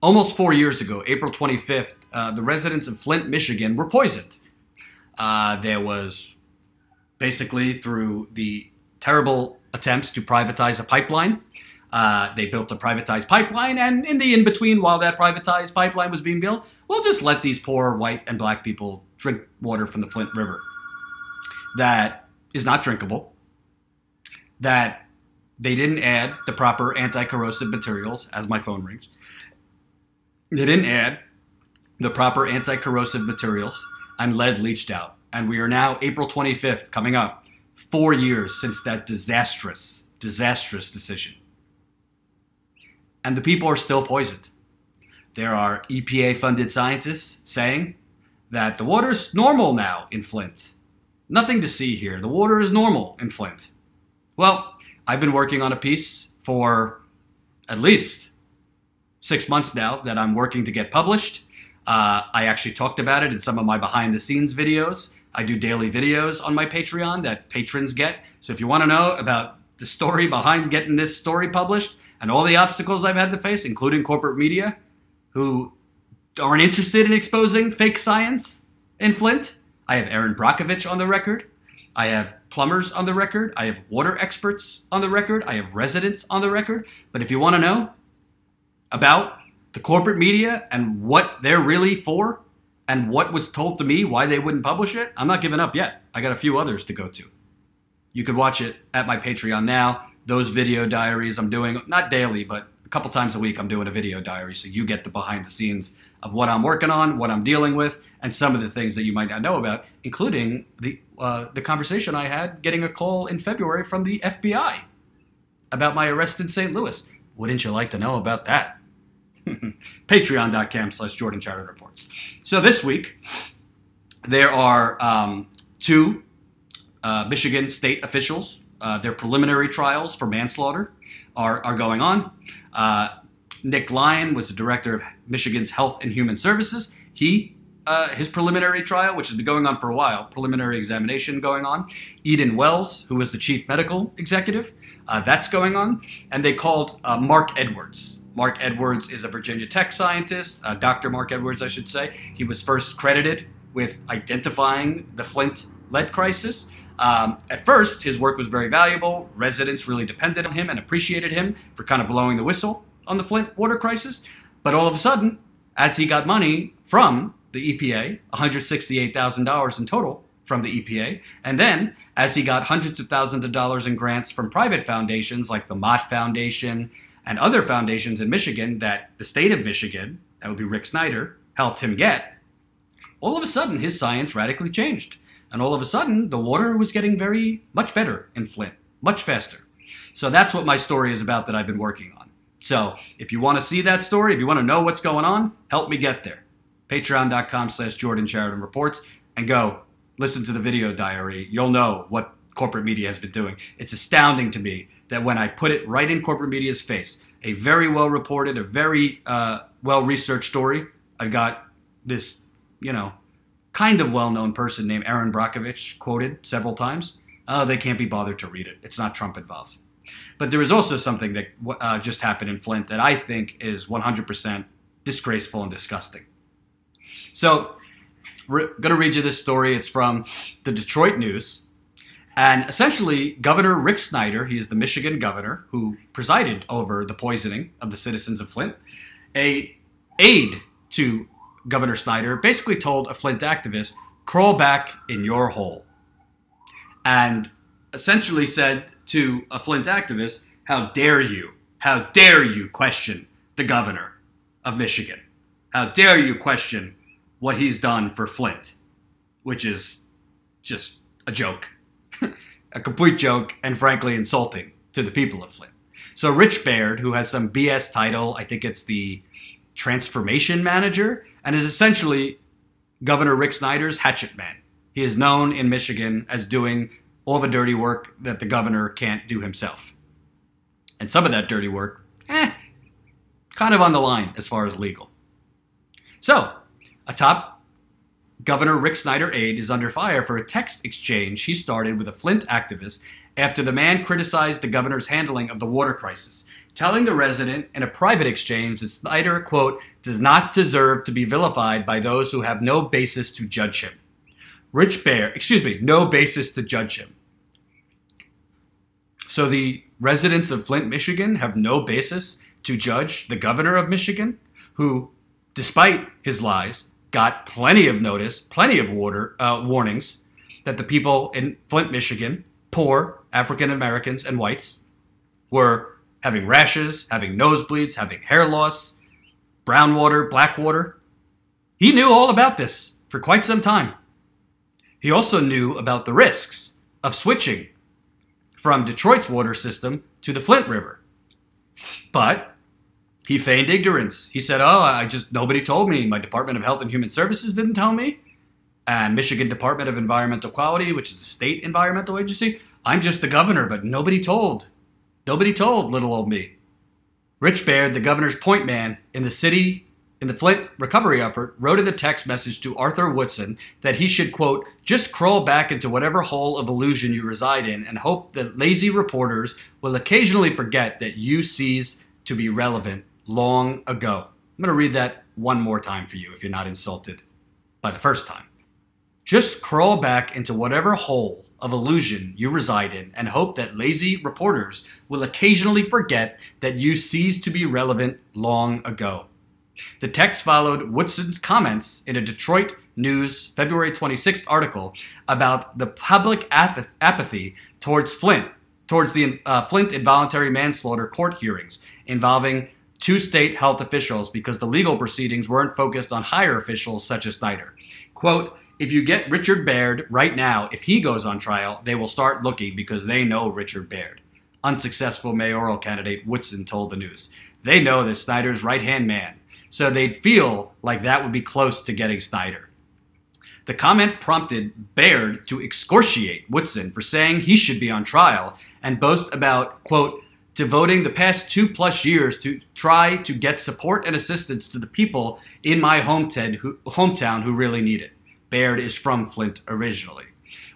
Almost 4 years ago, April 25th, the residents of Flint, Michigan were poisoned. There was basically through the terrible attempts to privatize a pipeline. They built a privatized pipeline, and in the in-between, while that privatized pipeline was being built, we'll just let these poor white and black people drink water from the Flint River that is not drinkable, that they didn't add the proper anti-corrosive materials, as my phone rings. They didn't add the proper anti-corrosive materials, and lead leached out. And we are now April 25th, coming up, 4 years since that disastrous decision. And the people are still poisoned. There are EPA-funded scientists saying that the water's normal now in Flint. Nothing to see here. The water is normal in Flint. Well, I've been working on a piece for at least 6 months now that I'm working to get published. I actually talked about it in some of my behind-the-scenes videos. I do daily videos on my Patreon that patrons get. So if you want to know about the story behind getting this story published and all the obstacles I've had to face, including corporate media, who aren't interested in exposing fake science in Flint, I have Erin Brockovich on the record. I have plumbers on the record. I have water experts on the record. I have residents on the record. But if you want to know about the corporate media and what they're really for and what was told to me, why they wouldn't publish it, I'm not giving up yet. I got a few others to go to. You could watch it at my Patreon now. Those video diaries I'm doing, not daily, but a couple times a week I'm doing a video diary, so you get the behind the scenes of what I'm working on, what I'm dealing with, and some of the things that you might not know about, including the conversation I had getting a call in February from the FBI about my arrest in St. Louis. Wouldn't you like to know about that? Patreon.com/Jordan Chariton Reports. So this week, there are two Michigan state officials. Their preliminary trials for manslaughter are going on. Nick Lyon was the director of Michigan's Health and Human Services. His preliminary trial, which has been going on for a while, preliminary examination going on. Eden Wells, who was the chief medical executive, that's going on. And they called Mark Edwards. Mark Edwards is a Virginia Tech scientist, Dr. Mark Edwards, I should say. He was first credited with identifying the Flint lead crisis. At first, his work was very valuable. Residents really depended on him and appreciated him for kind of blowing the whistle on the Flint water crisis. But all of a sudden, as he got money from the EPA, $168,000 in total from the EPA, and then as he got hundreds of thousands of dollars in grants from private foundations like the Mott Foundation and other foundations in Michigan that the state of Michigan, that would be Rick Snyder, helped him get, all of a sudden his science radically changed. And all of a sudden, the water was getting much better in Flint, much faster. So that's what my story is about that I've been working on. So if you want to see that story, if you want to know what's going on, help me get there. Patreon.com/Jordan Chariton Reports, and go listen to the video diary. You'll know what corporate media has been doing. It's astounding to me that when I put it right in corporate media's face, a very well-reported, a very well-researched story, I've got this, kind of well-known person named Erin Brockovich quoted several times. They can't be bothered to read it. It's not Trump involved. But there is also something that just happened in Flint that I think is 100% disgraceful and disgusting. So we're going to read you this story. It's from the Detroit News. And essentially, Governor Rick Snyder, he is the Michigan governor who presided over the poisoning of the citizens of Flint, an aide to Governor Snyder basically told a Flint activist, crawl back in your hole. And essentially said to a Flint activist, how dare you question the governor of Michigan? How dare you question what he's done for Flint? Which is just a joke, a complete joke, and frankly insulting to the people of Flint. So Rich Baird, who has some BS title, I think it's the transformation manager, and is essentially Governor Rick Snyder's hatchet man. He is known in Michigan as doing all the dirty work that the governor can't do himself. And some of that dirty work, kind of on the line as far as legal. So, a top Governor Rick Snyder aide is under fire for a text exchange he started with a Flint activist after the man criticized the governor's handling of the water crisis. telling the resident in a private exchange that Snyder, quote, does not deserve to be vilified by those who have no basis to judge him. No basis to judge him. So the residents of Flint, Michigan have no basis to judge the governor of Michigan, who, despite his lies, got plenty of notice, plenty of warnings that the people in Flint, Michigan, poor African Americans and whites, were having rashes, having nosebleeds, having hair loss, brown water, black water. He knew all about this for quite some time. He also knew about the risks of switching from Detroit's water system to the Flint River. But he feigned ignorance. He said, nobody told me. My Department of Health and Human Services didn't tell me. And Michigan Department of Environmental Quality, which is a state environmental agency, I'm just the governor, but nobody told. Nobody told little old me. Rich Baird, the governor's point man in the Flint recovery effort, wrote in the text message to Arthur Woodson that he should, quote, just crawl back into whatever hole of illusion you reside in and hope that lazy reporters will occasionally forget that you ceased to be relevant long ago. I'm going to read that one more time for you if you're not insulted by the first time. Just crawl back into whatever hole of illusion you reside in and hope that lazy reporters will occasionally forget that you ceased to be relevant long ago. The text followed Woodson's comments in a Detroit News February 26th article about the public apathy towards the Flint involuntary manslaughter court hearings involving two state health officials because the legal proceedings weren't focused on higher officials such as Snyder. Quote, if you get Richard Baird right now, if he goes on trial, they will start looking because they know Richard Baird. Unsuccessful mayoral candidate Woodson told the News. They know that Snyder's right-hand man, so they'd feel like that would be close to getting Snyder. The comment prompted Baird to excoriate Woodson for saying he should be on trial and boast about, quote, devoting the past 2+ years to try to get support and assistance to the people in my hometown who really need it. Baird is from Flint originally.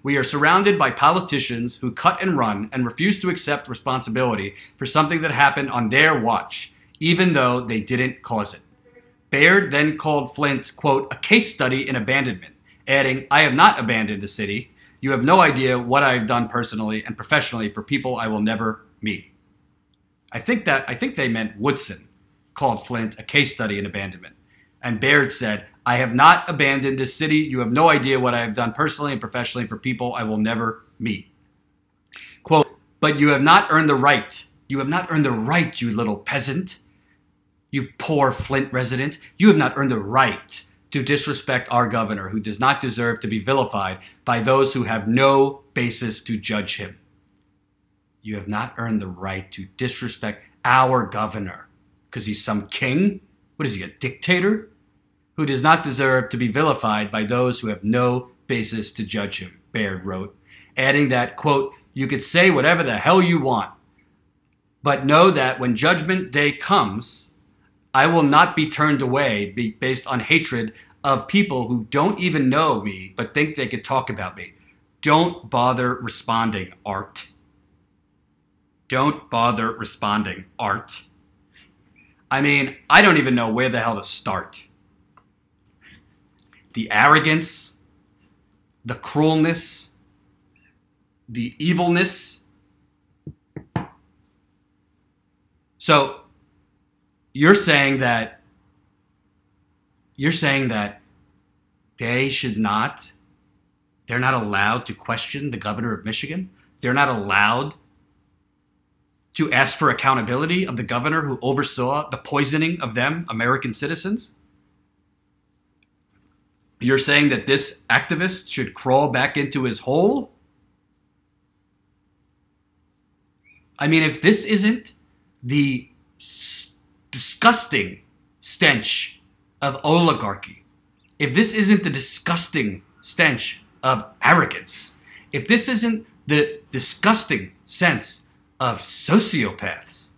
We are surrounded by politicians who cut and run and refuse to accept responsibility for something that happened on their watch, even though they didn't cause it. Baird then called Flint, quote, a case study in abandonment, adding, I have not abandoned the city. You have no idea what I have done personally and professionally for people I will never meet. I think they meant Woodson called Flint a case study in abandonment. And Baird said, I have not abandoned this city. You have no idea what I have done personally and professionally for people I will never meet. Quote, but you have not earned the right. You have not earned the right, you little peasant. You poor Flint resident. You have not earned the right to disrespect our governor, who does not deserve to be vilified by those who have no basis to judge him. You have not earned the right to disrespect our governor because he's some king. What is he, a dictator? Who does not deserve to be vilified by those who have no basis to judge him, Baird wrote, adding that, quote, you could say whatever the hell you want, but know that when judgment day comes, I will not be turned away based on hatred of people who don't even know me but think they could talk about me. Don't bother responding, Art. Don't bother responding, Art. I mean, I don't even know where the hell to start. The arrogance, the cruelness, the evilness. So you're saying that they're not allowed to question the governor of Michigan? They're not allowed to ask for accountability of the governor who oversaw the poisoning of them, American citizens? You're saying that this activist should crawl back into his hole? I mean, if this isn't the disgusting stench of oligarchy, if this isn't the disgusting stench of arrogance, if this isn't the disgusting sense of sociopaths,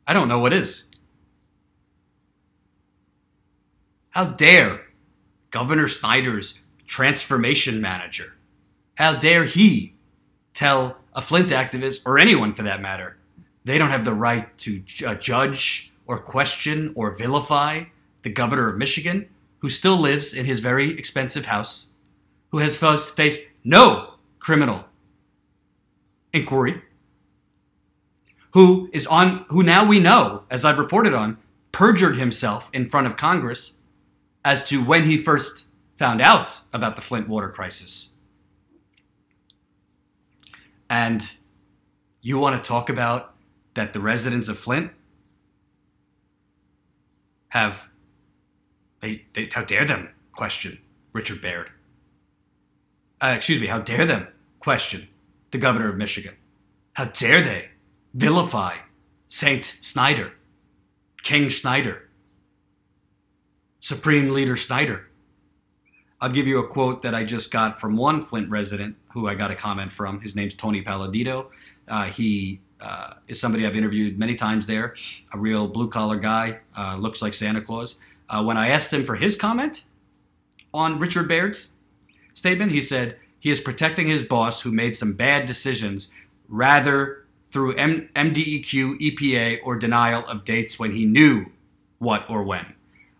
I don't know what is. How dare Governor Snyder's transformation manager, how dare he tell a Flint activist, or anyone for that matter, they don't have the right to judge or question or vilify the governor of Michigan, who still lives in his very expensive house, who has faced no criminal inquiry, who now we know, as I've reported on, perjured himself in front of Congress as to when he first found out about the Flint water crisis. And you want to talk about that the residents of Flint have, how dare them question Richard Baird? How dare them question the governor of Michigan? How dare they vilify Saint Snyder, King Snyder, Supreme Leader Snyder? I'll give you a quote that I just got from one Flint resident who I got a comment from. His name's Tony Palladino. He is somebody I've interviewed many times there, a real blue-collar guy, looks like Santa Claus. When I asked him for his comment on Richard Baird's statement, he said he is protecting his boss who made some bad decisions rather through MDEQ, EPA, or denial of dates when he knew what or when.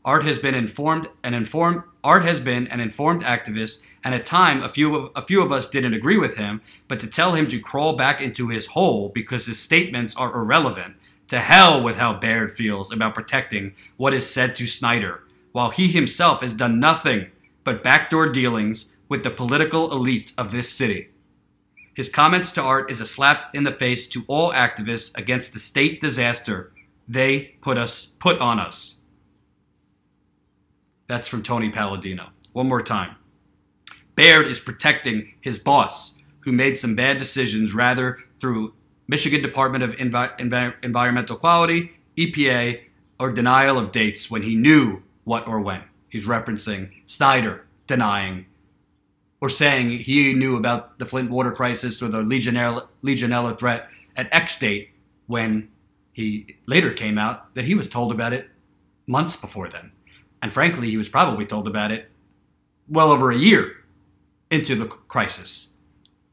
Art has been an informed activist, and at time a few of us didn't agree with him, but to tell him to crawl back into his hole because his statements are irrelevant, to hell with how Baird feels about protecting what is said to Snyder, while he himself has done nothing but backdoor dealings with the political elite of this city. His comments to Art is a slap in the face to all activists against the state disaster they put on us. That's from Tony Palladino. One more time. Baird is protecting his boss, who made some bad decisions rather through Michigan Department of Environmental Quality, EPA, or denial of dates when he knew what or when. He's referencing Snyder denying or saying he knew about the Flint water crisis or the Legionella threat at X date when he later came out that he was told about it months before then. And frankly, he was probably told about it well over a year into the crisis.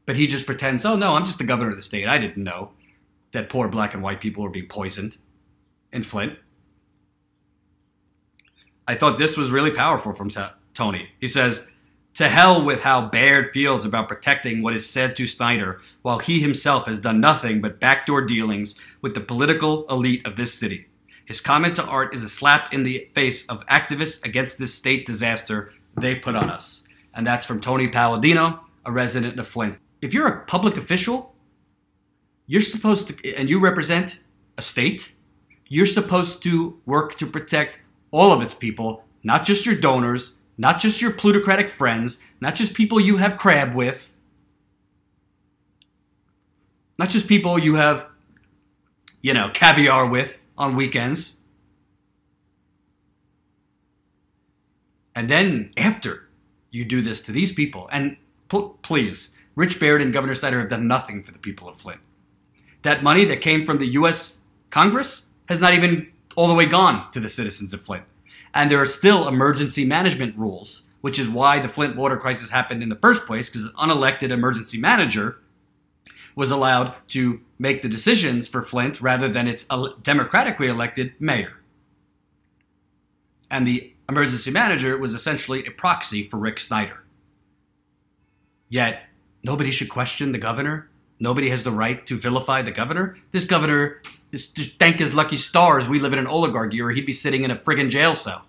But he just pretends, oh no, I'm just the governor of the state. I didn't know that poor black and white people were being poisoned in Flint. I thought this was really powerful from Tony. He says, to hell with how Baird feels about protecting what is said to Snyder, while he himself has done nothing but backdoor dealings with the political elite of this city. His comment to Art is a slap in the face of activists against this state disaster they put on us. And that's from Tony Palladino, a resident of Flint. If you're a public official, you're supposed to, and you represent a state, you're supposed to work to protect all of its people, not just your donors, not just your plutocratic friends, not just people you have crab with, not just people you have, caviar with on weekends. And then after you do this to these people, and please, Rich Baird and Governor Snyder have done nothing for the people of Flint. That money that came from the U.S. Congress has not even all the way gone to the citizens of Flint. And there are still emergency management rules, which is why the Flint water crisis happened in the first place, because an unelected emergency manager was allowed to make the decisions for Flint rather than its democratically elected mayor. And the emergency manager was essentially a proxy for Rick Snyder. Yet, nobody should question the governor. Nobody has the right to vilify the governor. This governor is just thank his lucky stars we live in an oligarchy or he'd be sitting in a friggin' jail cell.